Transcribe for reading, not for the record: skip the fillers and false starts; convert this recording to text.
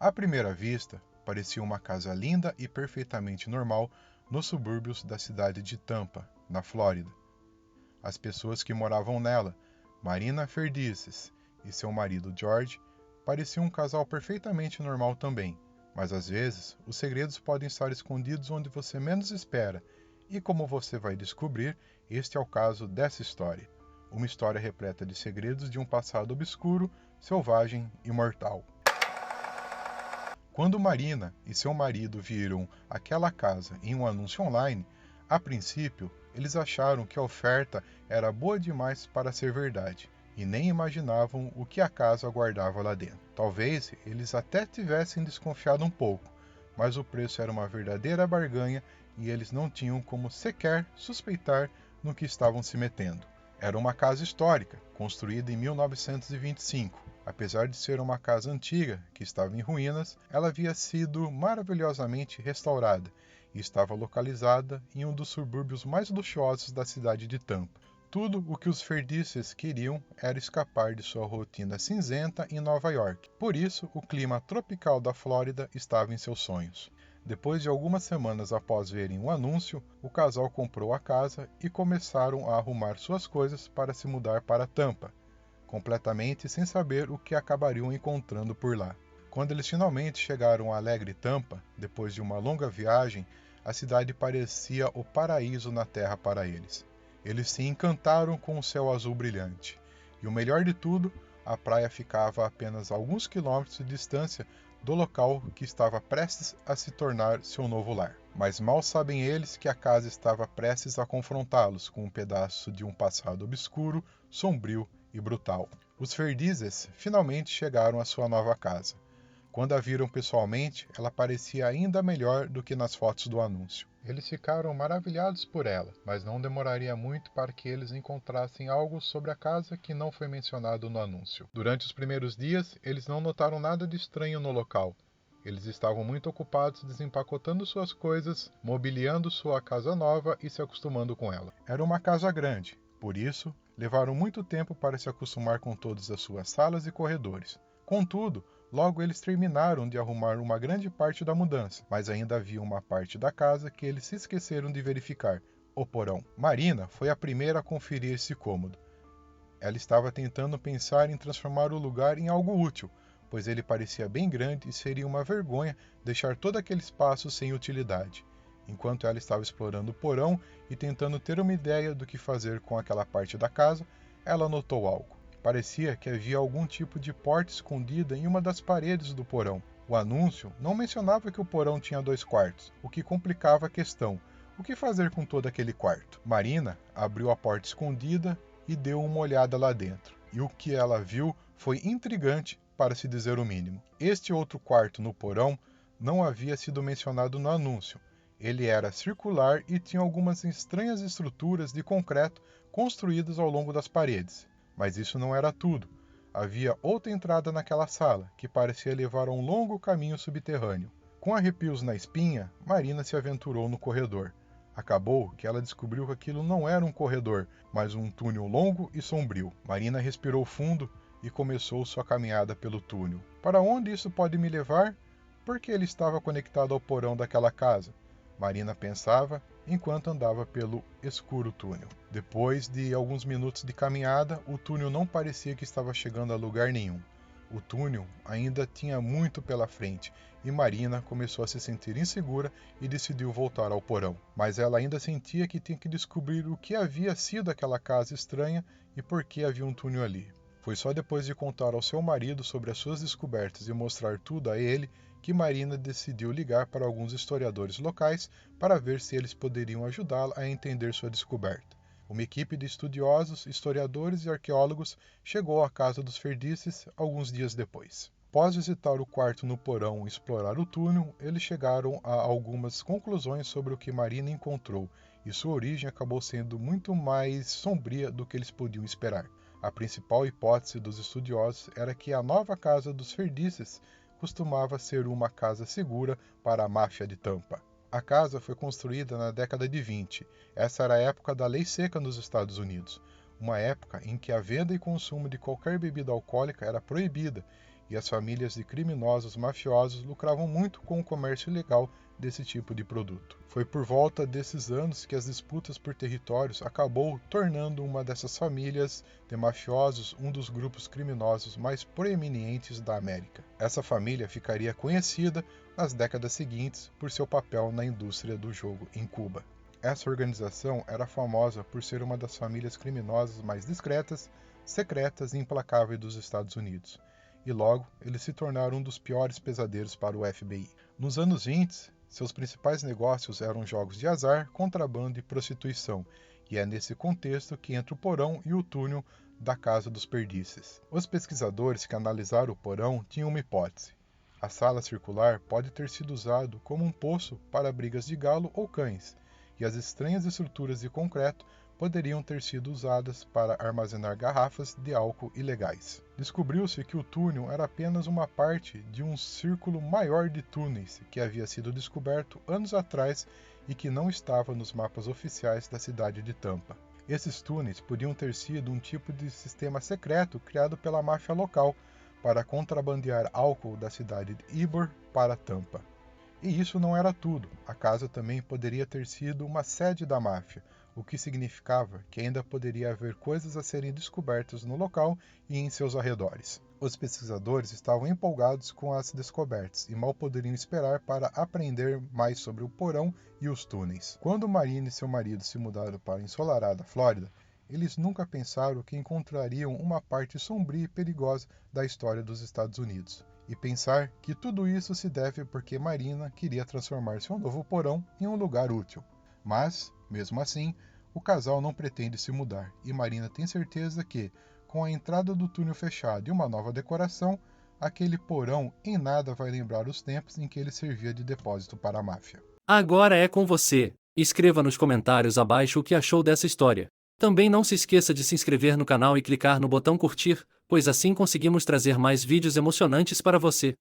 À primeira vista, parecia uma casa linda e perfeitamente normal nos subúrbios da cidade de Tampa, na Flórida. As pessoas que moravam nela, Marina Ferdices e seu marido George, pareciam um casal perfeitamente normal também, mas às vezes os segredos podem estar escondidos onde você menos espera, e como você vai descobrir, este é o caso dessa história. Uma história repleta de segredos de um passado obscuro, selvagem e mortal. Quando Marina e seu marido viram aquela casa em um anúncio online, a princípio eles acharam que a oferta era boa demais para ser verdade e nem imaginavam o que a casa guardava lá dentro. Talvez eles até tivessem desconfiado um pouco, mas o preço era uma verdadeira barganha e eles não tinham como sequer suspeitar no que estavam se metendo. Era uma casa histórica, construída em 1925. Apesar de ser uma casa antiga, que estava em ruínas, ela havia sido maravilhosamente restaurada e estava localizada em um dos subúrbios mais luxuosos da cidade de Tampa. Tudo o que os Ferdices queriam era escapar de sua rotina cinzenta em Nova York. Por isso, o clima tropical da Flórida estava em seus sonhos. Depois de algumas semanas após verem o anúncio, o casal comprou a casa e começaram a arrumar suas coisas para se mudar para Tampa, completamente sem saber o que acabariam encontrando por lá. Quando eles finalmente chegaram à alegre Tampa, depois de uma longa viagem, a cidade parecia o paraíso na terra para eles. Eles se encantaram com o céu azul brilhante. E o melhor de tudo, a praia ficava a apenas alguns quilômetros de distância do local que estava prestes a se tornar seu novo lar. Mas mal sabem eles que a casa estava prestes a confrontá-los com um pedaço de um passado obscuro, sombrio e brutal. Os Ferdizes finalmente chegaram à sua nova casa. Quando a viram pessoalmente, ela parecia ainda melhor do que nas fotos do anúncio. Eles ficaram maravilhados por ela, mas não demoraria muito para que eles encontrassem algo sobre a casa que não foi mencionado no anúncio. Durante os primeiros dias, eles não notaram nada de estranho no local. Eles estavam muito ocupados desempacotando suas coisas, mobiliando sua casa nova e se acostumando com ela. Era uma casa grande, por isso, levaram muito tempo para se acostumar com todas as suas salas e corredores. Contudo, logo eles terminaram de arrumar uma grande parte da mudança, mas ainda havia uma parte da casa que eles se esqueceram de verificar: o porão. Marina foi a primeira a conferir esse cômodo. Ela estava tentando pensar em transformar o lugar em algo útil, pois ele parecia bem grande e seria uma vergonha deixar todo aquele espaço sem utilidade. Enquanto ela estava explorando o porão e tentando ter uma ideia do que fazer com aquela parte da casa, ela notou algo. Parecia que havia algum tipo de porta escondida em uma das paredes do porão. O anúncio não mencionava que o porão tinha 2 quartos, o que complicava a questão. O que fazer com todo aquele quarto? Marina abriu a porta escondida e deu uma olhada lá dentro. E o que ela viu foi intrigante, para se dizer o mínimo. Este outro quarto no porão não havia sido mencionado no anúncio. Ele era circular e tinha algumas estranhas estruturas de concreto construídas ao longo das paredes. Mas isso não era tudo. Havia outra entrada naquela sala, que parecia levar a um longo caminho subterrâneo. Com arrepios na espinha, Marina se aventurou no corredor. Acabou que ela descobriu que aquilo não era um corredor, mas um túnel longo e sombrio. Marina respirou fundo e começou sua caminhada pelo túnel. Para onde isso pode me levar? Por que ele estava conectado ao porão daquela casa? Marina pensava enquanto andava pelo escuro túnel. Depois de alguns minutos de caminhada, o túnel não parecia que estava chegando a lugar nenhum. O túnel ainda tinha muito pela frente e Marina começou a se sentir insegura e decidiu voltar ao porão. Mas ela ainda sentia que tinha que descobrir o que havia sido aquela casa estranha e por que havia um túnel ali. Foi só depois de contar ao seu marido sobre as suas descobertas e mostrar tudo a ele que Marina decidiu ligar para alguns historiadores locais para ver se eles poderiam ajudá-la a entender sua descoberta. Uma equipe de estudiosos, historiadores e arqueólogos chegou à casa dos Ferdices alguns dias depois. Após visitar o quarto no porão e explorar o túnel, eles chegaram a algumas conclusões sobre o que Marina encontrou, e sua origem acabou sendo muito mais sombria do que eles podiam esperar. A principal hipótese dos estudiosos era que a nova casa dos Ferdices costumava ser uma casa segura para a máfia de Tampa. A casa foi construída na década de 20. Essa era a época da lei seca nos Estados Unidos, uma época em que a venda e consumo de qualquer bebida alcoólica era proibida e as famílias de criminosos mafiosos lucravam muito com o comércio ilegal desse tipo de produto. Foi por volta desses anos que as disputas por territórios acabou tornando uma dessas famílias de mafiosos um dos grupos criminosos mais proeminentes da América. Essa família ficaria conhecida nas décadas seguintes por seu papel na indústria do jogo em Cuba. Essa organização era famosa por ser uma das famílias criminosas mais discretas, secretas e implacáveis dos Estados Unidos. E logo, eles se tornaram um dos piores pesadelos para o FBI. Nos anos 20, seus principais negócios eram jogos de azar, contrabando e prostituição, e é nesse contexto que entra o porão e o túnel da Casa dos Perdizes. Os pesquisadores que analisaram o porão tinham uma hipótese. A sala circular pode ter sido usado como um poço para brigas de galo ou cães, e as estranhas estruturas de concreto poderiam ter sido usadas para armazenar garrafas de álcool ilegais. Descobriu-se que o túnel era apenas uma parte de um círculo maior de túneis que havia sido descoberto anos atrás e que não estava nos mapas oficiais da cidade de Tampa. Esses túneis podiam ter sido um tipo de sistema secreto criado pela máfia local para contrabandear álcool da cidade de Ybor para Tampa. E isso não era tudo. A casa também poderia ter sido uma sede da máfia, o que significava que ainda poderia haver coisas a serem descobertas no local e em seus arredores. Os pesquisadores estavam empolgados com as descobertas e mal poderiam esperar para aprender mais sobre o porão e os túneis. Quando Marina e seu marido se mudaram para a ensolarada Flórida, eles nunca pensaram que encontrariam uma parte sombria e perigosa da história dos Estados Unidos. E pensar que tudo isso se deve porque Marina queria transformar seu novo porão em um lugar útil. Mas, mesmo assim, o casal não pretende se mudar, e Marina tem certeza que, com a entrada do túnel fechado e uma nova decoração, aquele porão em nada vai lembrar os tempos em que ele servia de depósito para a máfia. Agora é com você. Escreva nos comentários abaixo o que achou dessa história. Também não se esqueça de se inscrever no canal e clicar no botão curtir, pois assim conseguimos trazer mais vídeos emocionantes para você.